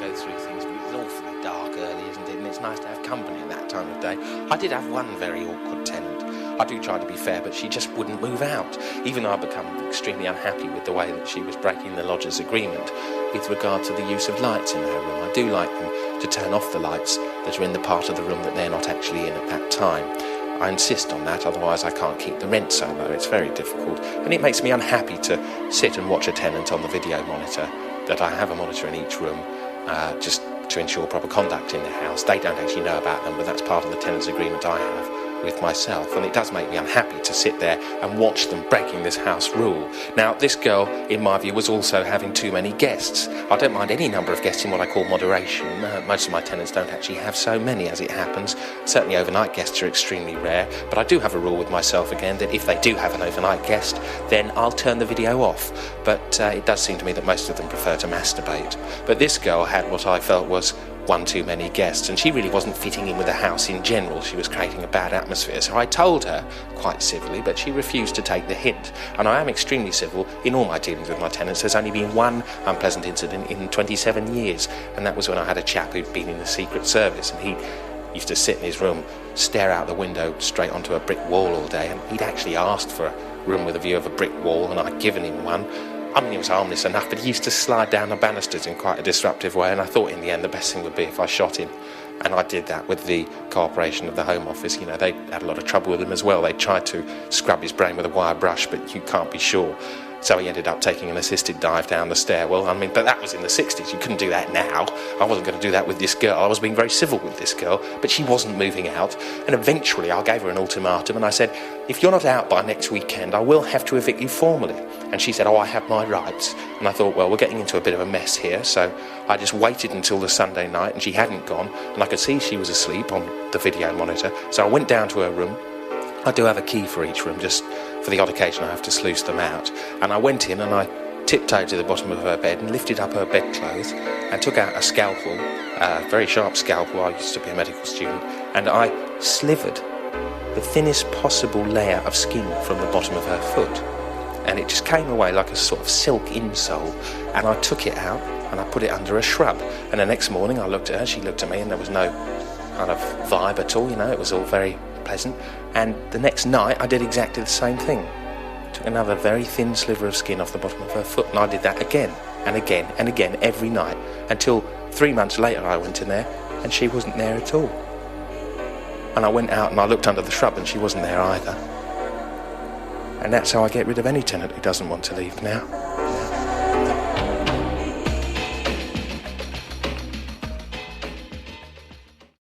go through things, but it's awfully dark early, isn't it? And it's nice to have company at that time of day. I did have one very awkward tenant. I do try to be fair, but she just wouldn't move out, even though I've become extremely unhappy with the way that she was breaking the lodger's agreement with regard to the use of lights in her room. I do like them to turn off the lights that are in the part of the room that they're not actually in at that time. I insist on that, otherwise I can't keep the rent so low. It's very difficult, and it makes me unhappy to sit and watch a tenant on the video monitor, that I have a monitor in each room, just to ensure proper conduct in the house. They don't actually know about them, but that's part of the tenant's agreement I have with myself, and it does make me unhappy to sit there and watch them breaking this house rule. Now, this girl, in my view, was also having too many guests. I don't mind any number of guests in what I call moderation. Most of my tenants don't actually have so many, as it happens. Certainly overnight guests are extremely rare, but I do have a rule with myself again that if they do have an overnight guest, then I'll turn the video off. But it does seem to me that most of them prefer to masturbate. But this girl had what I felt was one too many guests, and she really wasn't fitting in with the house in general. She was creating a bad atmosphere. So I told her, quite civilly, but she refused to take the hint. And I am extremely civil in all my dealings with my tenants. There's only been one unpleasant incident in 27 years, and that was when I had a chap who'd been in the Secret Service, and he used to sit in his room, stare out the window straight onto a brick wall all day, and he'd actually asked for a room with a view of a brick wall, and I'd given him one. I mean, he was harmless enough, but he used to slide down the banisters in quite a disruptive way, and I thought in the end the best thing would be if I shot him. And I did that with the cooperation of the Home Office. You know, they had a lot of trouble with him as well. They tried to scrub his brain with a wire brush, but you can't be sure. So he ended up taking an assisted dive down the stairwell. I mean, but that was in the 60s. You couldn't do that now. I wasn't going to do that with this girl. I was being very civil with this girl, but she wasn't moving out. And eventually I gave her an ultimatum, and I said, if you're not out by next weekend, I will have to evict you formally. And she said, oh, I have my rights. And I thought, well, we're getting into a bit of a mess here. So I just waited until the Sunday night, and she hadn't gone, and I could see she was asleep on the video monitor. So I went down to her room. I do have a key for each room, just for the odd occasion I have to sluice them out. And I went in and I tiptoed to the bottom of her bed and lifted up her bedclothes and took out a scalpel, a very sharp scalpel. I used to be a medical student, and I slivered the thinnest possible layer of skin from the bottom of her foot. And it just came away like a sort of silk insole. And I took it out and I put it under a shrub. And the next morning I looked at her, she looked at me, and there was no kind of vibe at all, you know, it was all very pleasant. And the next night I did exactly the same thing. Took another very thin sliver of skin off the bottom of her foot, and I did that again and again and again every night, until 3 months later I went in there and she wasn't there at all. And I went out and I looked under the shrub and she wasn't there either. And that's how I get rid of any tenant who doesn't want to leave now.